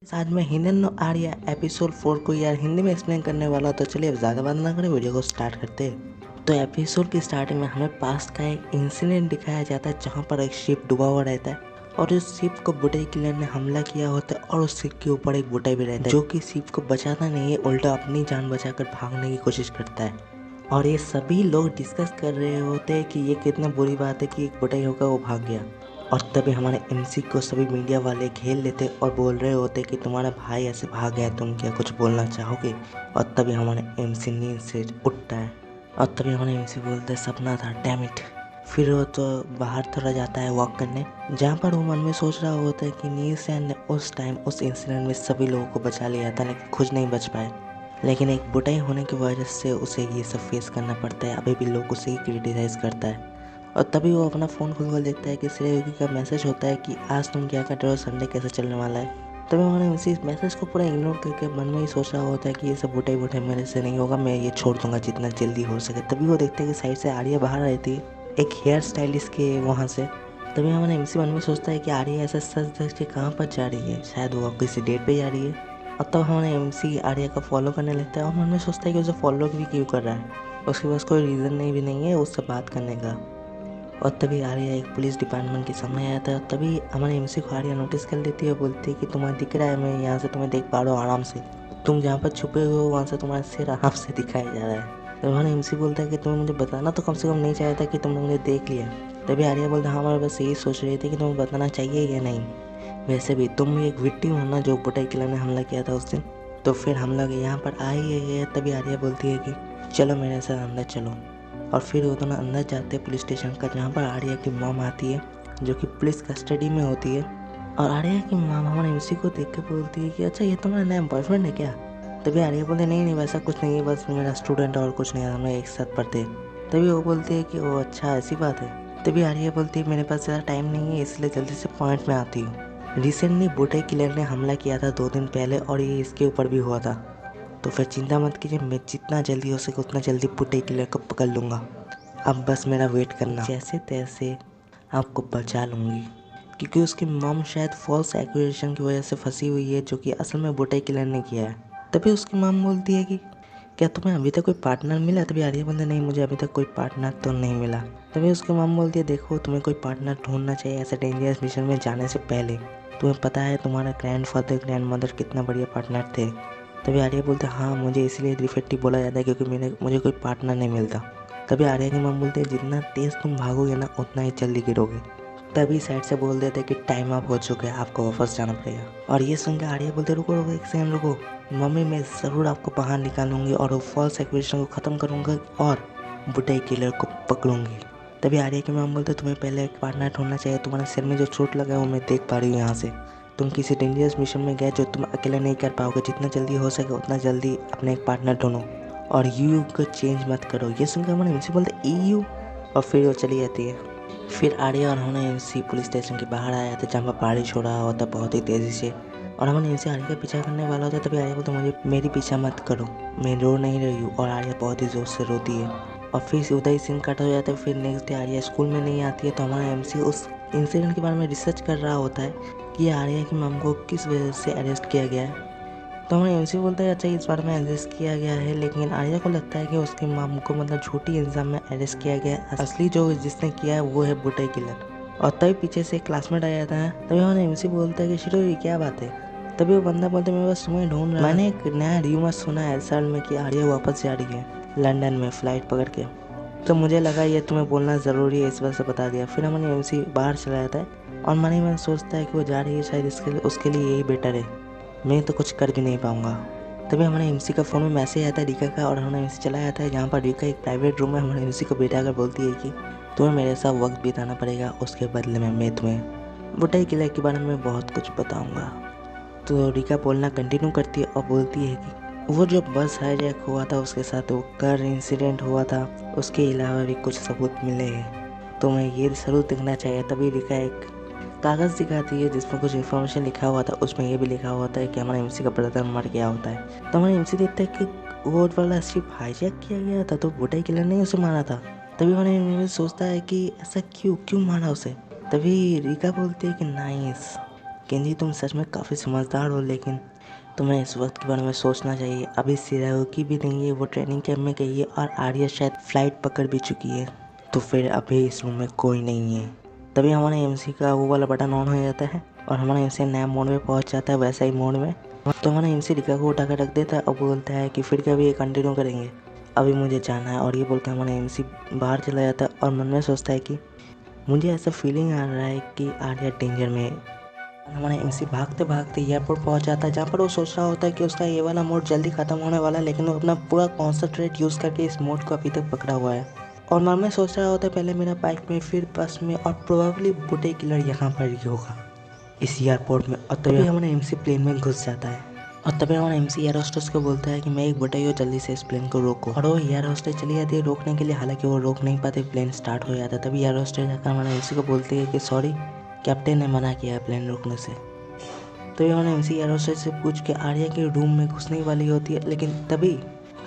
आज मैं हिंदन आर्या एपिसोड 4 को यार हिंदी में एक्सप्लेन करने वाला, तो चलिए अब ज़्यादा बात ना करें, वीडियो को स्टार्ट करते हैं। तो एपिसोड की स्टार्टिंग में हमें पास्ट का एक इंसिडेंट दिखाया जाता है जहाँ पर एक शिप डूबा हुआ रहता है और उस शिप को बुटाई किलर ने हमला किया होता है और उस शिप के ऊपर एक बुटाई भी रहता है जो कि शिप को बचाता नहीं है, उल्टा अपनी जान बचाकर भागने की कोशिश करता है। और ये सभी लोग डिस्कस कर रहे होते हैं कि ये कितना बुरी बात है कि एक बुटाई होकर वो भाग गया। और तभी हमारे एमसी को सभी मीडिया वाले घेर लेते और बोल रहे होते कि तुम्हारा भाई ऐसे भाग गया, तुम क्या कुछ बोलना चाहोगे। और तभी हमारे एमसी नींद से उठता है और तभी हमारे एमसी बोलते हैं सपना था, डैम इट। फिर वो तो बाहर थोड़ा जाता है वॉक करने, जहाँ पर वो मन में सोच रहा होता है कि नीलसेन ने उस टाइम उस इंसिडेंट में सभी लोगों को बचा लिया था लेकिन खुद नहीं बच पाए। लेकिन एक बुटाई होने की वजह से उसे ये सब फेस करना पड़ता है, अभी भी लोग उसे ही क्रिटिसाइज करता है। और तभी वो अपना फ़ोन खोल देखता है कि श्रेयोगी का मैसेज होता है कि आज तुम क्या कर रहे हो, संडे कैसे चलने वाला है। तभी उन्होंने उसी मैसेज को पूरा इग्नोर करके मन में ही सोच रहा होता है कि ये सब बुटाई बुटाई मेरे से नहीं होगा, मैं ये छोड़ दूंगा जितना जल्दी हो सके। तभी वो देखते हैं कि साइड से आर्या बाहर रहती है एक हेयर स्टाइलिस्ट के वहाँ से। तभी हमारे एमसी मन में सोचता है कि आर्या ऐसा सच धज के कहाँ पर जा रही है, शायद वो किसी डेट पे जा रही है। और तब हमारे एमसी आर्या को फॉलो करने लगता है और मन में सोचता है कि उसे फॉलो भी क्यों कर रहा है, उसके पास कोई रीज़न नहीं भी नहीं है उससे बात करने का। और तभी आर्या एक पुलिस डिपार्टमेंट के सामने आया था और तभी हमारे एमसी को आर्या नोटिस कर लेती है और बोलती है कि तुम्हें दिख रहा है, मैं यहाँ से तुम्हें देख पा रहा हूँ आराम से, तुम जहाँ पर छुपे हुए हो वहाँ से तुम्हारा सिर आराम से दिखाया जा रहा है। तो हमारे एमसी बोलता है कि तुम्हें मुझे बताना तो कम से कम नहीं चाहिए था कि तुमने मुझे देख लिया। तभी आर्या बोलता है हाँ, मैं बस यही सोच रही थी कि तुम्हें बताना चाहिए या नहीं, वैसे भी तुम एक विक्टिम हो ना जो बुटाई किलर ने हमला किया था उस दिन, तो फिर हम लोग यहाँ पर आए ही है। तभी आर्या बोलती है कि चलो मेरे साथ अंदर चलो। और फिर वो दोनों अंदर जाते हैं पुलिस स्टेशन का, जहाँ पर आर्या की मॉम आती है जो कि पुलिस कस्टडी में होती है। और आर्या की मॉम हमारे एमसी को देख के बोलती है कि अच्छा ये तुम्हारा नया बॉयफ्रेंड है क्या। तभी आर्या बोलते नहीं नहीं वैसा कुछ नहीं है, बस मेरा स्टूडेंट और कुछ नहीं है, हम लोग एक साथ पढ़ते हैं। तभी वो बोलती है कि वो अच्छा ऐसी बात है। तभी आर्या बोलती है मेरे पास ज़्यादा टाइम नहीं है इसलिए जल्दी से पॉइंट में आती हूँ। रिसेंटली बुटाई किलर ने हमला किया था 2 दिन पहले और ये इसके ऊपर भी हुआ था, तो फिर चिंता मत कीजिए, मैं जितना जल्दी हो सके उतना जल्दी बुटाई किलर को पकड़ लूँगा। अब बस मेरा वेट करना, जैसे तैसे आपको बचा लूँगी। क्योंकि उसकी मॉम शायद फॉल्स एक्यूजेशन की वजह से फंसी हुई है जो कि असल में बुटाई किलर ने किया है। तभी उसकी मॉम बोलती है कि क्या तुम्हें अभी तक कोई पार्टनर मिला। तभी आर्या बोलते नहीं मुझे अभी तक कोई पार्टनर तो नहीं मिला। तभी उसकी मॉम बोलती है देखो तुम्हें कोई पार्टनर ढूंढना चाहिए ऐसे डेंजरस मिशन में जाने से पहले, तुम्हें पता है तुम्हारा ग्रैंडफादर ग्रैंडमदर कितना बढ़िया पार्टनर थे। तभी आर्या बोलते हाँ मुझे इसलिए डिफेक्टिव बोला जाता है क्योंकि मुझे कोई पार्टनर नहीं मिलता। तभी आर्या की मॉम बोलते हैं जितना तेज तुम भागोगे ना उतना ही जल्दी गिरोगे। तभी साइड से बोल देते कि टाइम अप हो चुका है, आपको वापस जाना पड़ेगा। और ये सुन के आर्या बोलते रुको रुको एक सेकंड रुको, मम्मी मैं ज़रूर आपको बाहर निकालूंगी और वो फॉल्स एक्यूजेशन को ख़त्म करूंगा और बुटाई किलर को पकड़ूंगी। तभी आर्या की मॉम बोलते तुम्हें पहले एक पार्टनर ढूंढना चाहिए, तुम्हारे सिर में जो चोट लगा है वो मैं देख पा रही हूँ यहाँ से, तुम किसी डेंजरस मिशन में गए जो तुम अकेले नहीं कर पाओगे, जितना जल्दी हो सके उतना जल्दी अपने एक पार्टनर ढूंढो और यू को चेंज मत करो। ये सुनकर हमारे एमसी बोलते यू और फिर वो चली जाती है। फिर आर्या और हमने एमसी पुलिस स्टेशन के बाहर आया था जहाँ पर बारिश हो रहा होता बहुत ही तेज़ी से और हमने एमसी आर्या का पीछा करने वाला होता। तभी आर्या बोलते मुझे मेरी पीछा मत करो, मैं रो नहीं रही हूँ। और आर्या बहुत ही ज़ोर से रोती है और फिर उधर ही सीन कट हो जाता है। फिर नेक्स्ट डे आर्या स्कूल में नहीं आती है तो हमारा एमसी उस इंसिडेंट के बारे में रिसर्च कर रहा होता है कि आर्या की मम को किस वजह से अरेस्ट किया गया है। तो हमारे एमसी बोलता है अच्छा इस बार में अरेस्ट किया गया है, लेकिन आर्या को लगता है कि उसकी मम को मतलब झूठी इल्ज़ाम में अरेस्ट किया गया है, असली जो जिसने किया है वो है बुटाई किलर। और तभी पीछे से एक क्लासमेट आ जाता है। तभी हमारे एमसी बोलता है कि शिरो ये क्या बात है। तभी वो बंदा बोलता है मैं बस तुम्हें ढूंढ रहा, मैंने एक नया र्यूमर सुना है साल में कि आर्या वापस जा रही है लंदन में फ़्लाइट पकड़ के, तो मुझे लगा ये तुम्हें बोलना ज़रूरी है इस वजह से बता दिया। फिर हमारे एमसी बाहर चला जाता है और मन में सोचता है कि वो जा रही है शायद उसके लिए यही बेटर है, मैं तो कुछ कर भी नहीं पाऊँगा। तभी हमारे एमसी का फ़ोन में मैसेज आता है रिका का और हमारा एमसी चला जाता है जहाँ पर रिका एक प्राइवेट रूम में हमारे एमसी को बैठा कर बोलती है कि तुम्हें मेरे साथ वक्त बिताना पड़ेगा, उसके बदले में मैं तुम्हें बुटाई किलर के बारे में बहुत कुछ बताऊँगा। तो रिका बोलना कंटिन्यू करती है और बोलती है कि वो जो बस हाईजैक हुआ था उसके साथ वो कार इंसिडेंट हुआ था, उसके अलावा भी कुछ सबूत मिले हैं, तो मैं ये ज़रूर देखना चाहिए। तभी रिका एक कागज़ दिखाती है जिसमें कुछ इन्फॉर्मेशन लिखा हुआ था, उसमें ये भी लिखा हुआ था कि हमारे एमसी का ब्रदर मर गया होता है। तो हमारे एमसी देखता है कि वो वाला शिप हाईजैक किया गया था तो बुटाई किलर ने उसे मारा था। तभी हमारे एमसी सोचता है कि ऐसा क्यों मारा उसे। तभी रिका बोलती है कि नाइस, केंजी तुम सच में काफ़ी समझदार हो, लेकिन तुम्हें इस वक्त के बारे में सोचना चाहिए। अभी शिराओकी भी नहीं है, वो ट्रेनिंग कैंप में गई है और आर्या शायद फ्लाइट पकड़ भी चुकी है, तो फिर अभी इस रूम में कोई नहीं है। तभी हमारे एमसी का वो वाला बटन ऑन हो जाता है और हमारा एमसी नया मोड में पहुंच जाता है, वैसा ही मोड में। तो हमारा एमसी रिका को उठा कर रख देता है और बोलता है कि फिर कभी ये कंटिन्यू करेंगे, अभी मुझे जाना है। और ये बोलकर हमारा एमसी बाहर चला जाता है और मन में सोचता है कि मुझे ऐसा फीलिंग आ रहा है कि आर्या डेंजर में है। हमारा एमसी भागते भागते एयरपोर्ट पहुंच जाता है, जहाँ पर वो सोच रहा होता है कि उसका ये वाला मोड जल्दी खत्म होने वाला है, लेकिन वो अपना पूरा कॉन्सेंट्रेट यूज़ करके इस मोड को अभी तक पकड़ा हुआ है। और मन में सोच रहा होता है पहले मेरा बाइक में, फिर बस में, और प्रोबेबली बुटे किलर यहाँ पर ही होगा इस एयरपोर्ट में। और तभी हमारा एमसी प्लेन में घुस जाता है और तभी हमारा एमसी एयर होस्टेस को बोलता है कि मैं एक बुटाई हो, जल्दी से इस प्लेन को रोको। और वो एयर होस्टेस चली जाती है रोकने के लिए, हालांकि वो रोक नहीं पाते, प्लेन स्टार्ट हो जाता है। तभी एयर होस्टेस जाकर हमारा एमसी को बोलती है कि सॉरी, कैप्टन ने मना किया है प्लेन रोकने से। तो हमारा एमसी एयर होस्टेस से पूछ के आर्या के रूम में घुसने वाली होती है, लेकिन तभी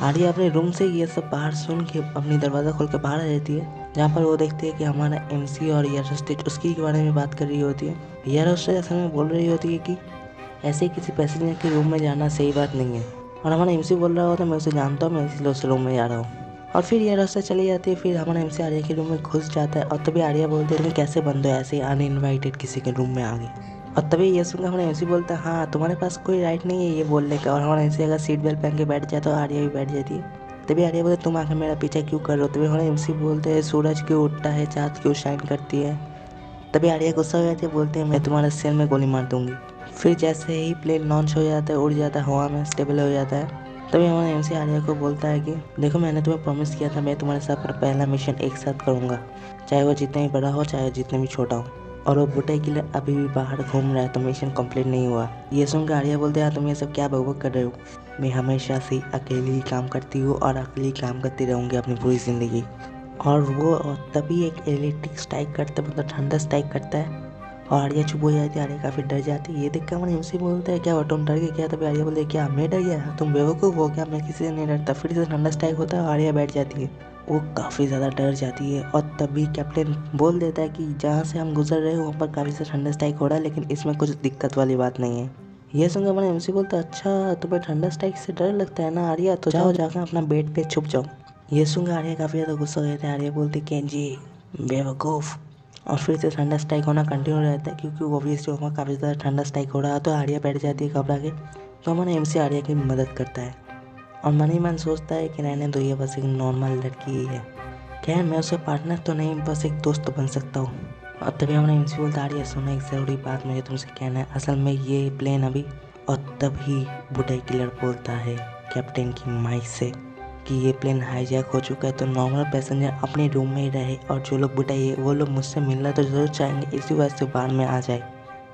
आर्या अपने रूम से ये सब बाहर सुन के अपनी दरवाज़ा खोल के बाहर आ जाती है, जहाँ पर वो देखती है कि हमारा एमसी और एयर होस्टेस उसकी के बारे में बात कर रही होती है। एयर होस्टेस असल में बोल रही होती है कि ऐसे किसी पैसेंजर के रूम में जाना सही बात नहीं है, और हमारा एमसी बोल रहा होता है मैं उसे जानता हूँ, मैं इसलिए उस रूम में जा रहा हूँ। और फिर एयर होस्टेस चली जाती है, फिर हमारा एमसी आर्या के रूम में घुस जाता है। और तभी आर्या बोलते हैं तुम कैसे बंद हो, ऐसे अनइनवाइटेड किसी के रूम में आ गए। और तभी ये सुनकर हमारा एमसी बोलता है हाँ, तुम्हारे पास कोई राइट नहीं है ये बोलने का। और हमारा एमसी अगर सीट बेल्ट पहन के बैठ जाए तो आर्या भी बैठ जाती है। तभी आर्या बोलते तुम आकर मेरा पीछा क्यों कर रहे हो। तभी हमारा एमसी बोलते हैं सूरज क्यों उठता है, चाँद क्यों शाइन करती है। तभी आर्या गुस्सा हो जाती है, बोलते हैं मैं तुम्हारे सिर में गोली मार दूंगी। फिर जैसे ही प्लेन लॉन्च हो जाता है, उड़ जाता है हवा में, स्टेबल हो जाता है। तभी हमारा एमसी आर्या को बोलता है कि देखो मैंने तुम्हें प्रॉमिस किया था मैं तुम्हारे साथ पहला मिशन एक साथ करूँगा, चाहे वो जितना ही बड़ा हो चाहे जितना भी छोटा हो। और वो बुटाई किलर अभी भी बाहर घूम रहा है, तो मिशन कंप्लीट नहीं हुआ। ये सुनकर आर्या बोलते हैं तुम ये सब क्या बकबक कर रहे हो, मैं हमेशा से अकेली ही काम करती हूँ और अकेली काम करती रहूँगी अपनी पूरी ज़िंदगी। और वो तभी एक इलेक्ट्रिक स्ट्राइक करता है, मतलब ठंडा स्ट्राइक करता है, और आर्या चुप हो जाती है। आर्या काफ़ी डर जाती है। ये देख कर हमारे एमसी बोलते हैं क्या हुआ, तुम डर गए क्या। तभी आर्या बोलते क्या मैं डर गया, तुम बेवकूफ़ हो क्या, मैं किसी से नहीं डरता। फिर से ठंडा स्ट्राइक होता है, आर्या बैठ जाती है, वो काफ़ी ज़्यादा डर जाती है। और तभी कैप्टन बोल देता है कि जहाँ से हम गुजर रहे हैं वहाँ पर काफ़ी से ठंडा स्ट्राइक हो रहा है, लेकिन इसमें कुछ दिक्कत वाली बात नहीं है। ये सुनकर हमारे एमसी बोलता है अच्छा तुम्हें ठंडा स्ट्राइक से डर लगता है ना आर्या, तो जाओ जाकर अपना बेड पे छुप जाओ। ये सुनकर आर्या काफ़ी ज़्यादा गुस्सा हो जाता है। आर्या बोलती केंजी बेवकूफ़। और फिर से ठंडा स्ट्राइक होना कंटिन्यू रहता है, क्योंकि ऑब्वियसली वहाँ काफ़ी ज़्यादा ठंडा स्ट्राइक हो रहा है। तो आर्या बैठ जाती है घबरा के। तो हमारा एमसी आर्या की मदद करता है और मन ही मन सोचता है कि रहने दो, ये बस एक नॉर्मल लड़की ही है, खैर मैं उसका पार्टनर तो नहीं, बस एक दोस्त बन सकता हूँ। और तभी हमारा एमसी बोलता है आर्या सुनो एक ज़रूरी बात मुझे तुमसे कहना है, असल में ये प्लेन अभी। और तभी बुटाई किलर बोलता है कैप्टन की माइक से कि ये प्लेन हाईजैक हो चुका है, तो नॉर्मल पैसेंजर अपने रूम में ही रहे, और जो लोग बुटाई वो लोग मुझसे मिलना तो ज़रूर चाहेंगे, इसी वजह से बाद में आ जाए,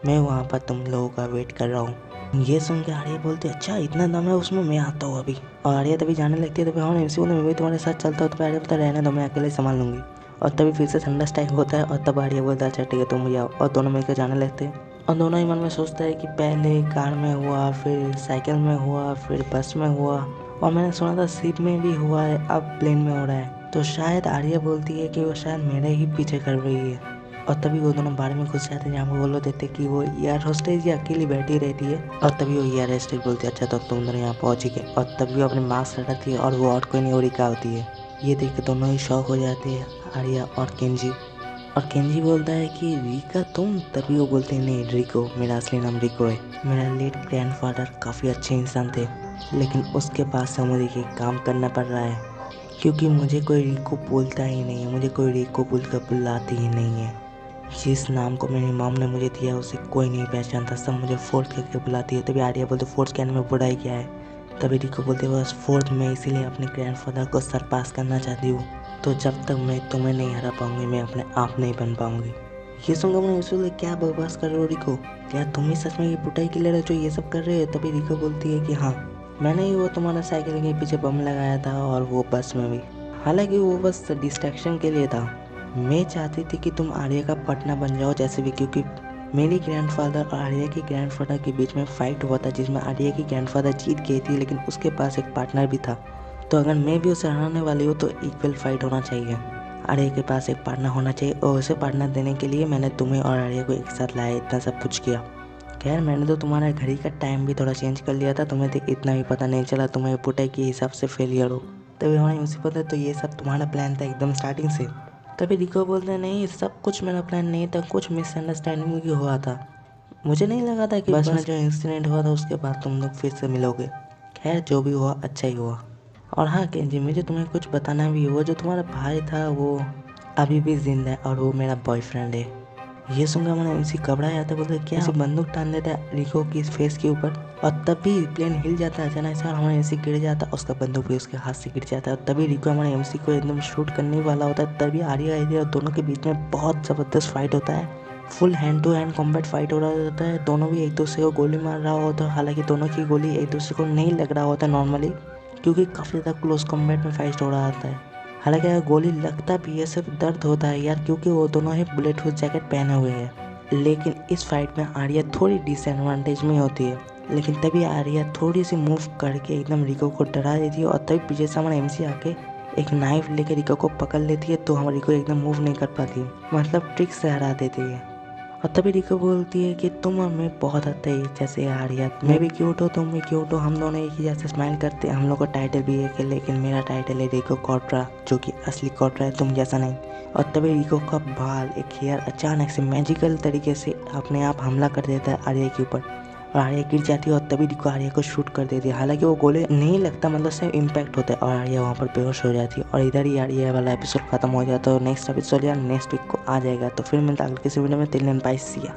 मैं वहाँ पर तुम लोगों का वेट कर रहा हूँ। ये सुन के आर्या बोलते अच्छा इतना दम है उसमें, मैं आता हूँ अभी। और आर्या तभी जाने लगती है। तभी हमारे एमसी बोलते मैं भी तुम्हारे साथ चलता हूँ। तो आर्या बोलता रहने दो, मैं अकेले संभाल लूँगी। और तभी फिर से ठंडा स्ट्राइक होता है, और तब आर्या बोलता अच्छा ठीक है तुम भी आओ, और दोनों मिलकर जाने लगते हैं। और दोनों ही मन में सोचता है कि पहले कार में हुआ, फिर साइकिल में हुआ, फिर बस में हुआ, और मैंने सुना था शिप में भी हुआ है, अब प्लेन में हो रहा है, तो शायद आर्या बोलती है कि वो शायद मेरे ही पीछे कर रही है। और तभी वो दोनों बारे में घुस जाते हैं, जहाँ पर वो लोग देते कि वो एयर होस्टेस या अकेली बैठी रहती है। और तभी वो एयर होस्टेस बोलती है अच्छा तो तुम दोनों यहाँ पहुँच गए। और तभी वो अपने मास्क हटाती है, और वो और कोई नहीं हो रिका होती है। ये देख के दोनों ही शॉक हो जाते हैं, आर्या और केंजी। और केंजी बोलता है कि रिका तुम, तभी वो बोलते हैं नहीं रिको, मेरा असली नाम रिको है, मेरा लेट ग्रैंडफादर काफ़ी अच्छे इंसान थे, लेकिन उसके पास से मुझे ये काम करना पड़ रहा है, क्योंकि मुझे कोई रिको बोलता ही नहीं है, मुझे कोई रिको बोलकर बुलाती ही नहीं है। जिस नाम को मेरी मॉम ने मुझे दिया उसे कोई नहीं पहचानता, सब मुझे फोर्थ करके बुलाती है। तभी आर्या बोलते फोर्थ कहने में बुराई क्या है। तभी रिको बोलते बस फोर्थ में इसीलिए अपने ग्रैंडफादर को सरपास करना चाहती हूँ, तो जब तक मैं तुम्हें नहीं हरा पाऊंगी मैं अपने आप नहीं बन पाऊंगी। ये सुनकर मैंने उससे क्या बकवास कर रहे हो रिको, क्या तुम ही सच में ये बुटाई किलर है जो ये सब कर रहे हो। तभी रिको बोलती है कि हाँ मैंने ही वो तुम्हारा साइकिल के पीछे बम लगाया था, और वो बस में भी, हालांकि वो बस डिस्ट्रैक्शन के लिए था। मैं चाहती थी कि तुम आर्या का पार्टनर बन जाओ जैसे भी, क्योंकि मेरी ग्रैंडफादर और आर्या के ग्रैंडफादर के बीच में फाइट हुआ था, जिसमें आर्या की ग्रैंडफादर जीत गई थी, लेकिन उसके पास एक पार्टनर भी था। तो अगर मैं भी उसे हराने वाली हूँ तो इक्वल फाइट होना चाहिए, आर्या के पास एक पार्टनर होना चाहिए, और उसे पार्टनर देने के लिए मैंने तुम्हें और आर्या को एक साथ लाया, इतना सब कुछ किया। खैर मैंने तो तुम्हारा घड़ी का टाइम भी थोड़ा चेंज कर लिया था, तुम्हें देख इतना भी पता नहीं चला, तुम्हें पुटाई के हिसाब से फेलियर हो। तभी हमारी उसी पता तो ये सब तुम्हारा प्लान था एकदम स्टार्टिंग से। तभी रिको बोलते नहीं सब कुछ मेरा प्लान नहीं था, कुछ मिसअंडरस्टैंडिंग भी हुआ था। मुझे नहीं लगा था कि बस में जो इंसिडेंट हुआ था उसके बाद तुम लोग फिर से मिलोगे। खैर जो भी हुआ अच्छा ही हुआ। और हाँ केंजी, मुझे तुम्हें कुछ बताना भी हुआ, जो तुम्हारा भाई था वो अभी भी जिंदा है और वो मेरा बॉयफ्रेंड है। ये सुनकर हमारा एमसी घबरा जाता, बोलते क्या, ऐसे बंदूक टान देता है रिको की फेस के ऊपर और तभी प्लेन हिल जाता है अचानक से और हमारा एमसी गिर जाता है, उसका बंदूक भी उसके हाथ से गिर जाता है। तभी रिको हमारे एमसी को एकदम शूट करने वाला होता है, तभी आर्या और दोनों के बीच में बहुत ज़बरदस्त फाइट होता है। Full hand to hand combat fight हो रहा होता है, दोनों भी एक दूसरे को गोली मार रहा होता है। हालांकि दोनों की गोली एक दूसरे को नहीं लग रहा होता नॉर्मली, क्योंकि काफ़ी ज़्यादा क्लोज कॉम्बैट में फाइट हो रहा होता है। हालांकि अगर गोली लगता भी है सिर्फ दर्द होता है यार, क्योंकि वो दोनों ही बुलेट प्रूफ जैकेट पहने हुए हैं। लेकिन इस फाइट में आर्या थोड़ी डिसएडवांटेज में होती है, लेकिन तभी आर्या थोड़ी सी मूव करके एकदम रिको को डरा देती है और तभी पीछे से हमारा एमसी आके एक नाइफ लेकर रिको को पकड़ लेती है, तो हमारी रिको एकदम मूव नहीं कर पाती, मतलब ट्रिक से हरा देती है। और तभी रिको बोलती है कि तुम और मैं बहुत हद तक जैसे आर्या, मैं भी क्यूट हो तुम भी क्यूट हो, हम दोनों एक ही जैसे स्माइल करते हैं, हम लोग का टाइटल भी एक है, लेकिन मेरा टाइटल है रिको कॉट्रा, जो कि असली कॉट्रा है, तुम जैसा नहीं। और तभी रिको का बाल एक हेयर अचानक से मैजिकल तरीके से अपने आप हमला कर देता है आर्या के ऊपर और आर्या गिर जाती है और तभी रिको आर्या को शूट कर देती है। हालांकि वो गोले नहीं लगता, मतलब सिर्फ इम्पैक्ट होता है और आर्या वहाँ पर बेहोश हो जाती है। और इधर ही आर्या वाला एपिसोड खत्म हो जाता है और नेक्स्ट एपिसोड या नेक्स्ट वीक को आ जाएगा। तो फिर मिलता है अगले किसी वीडियो में, तिल दिन बाय, सी या।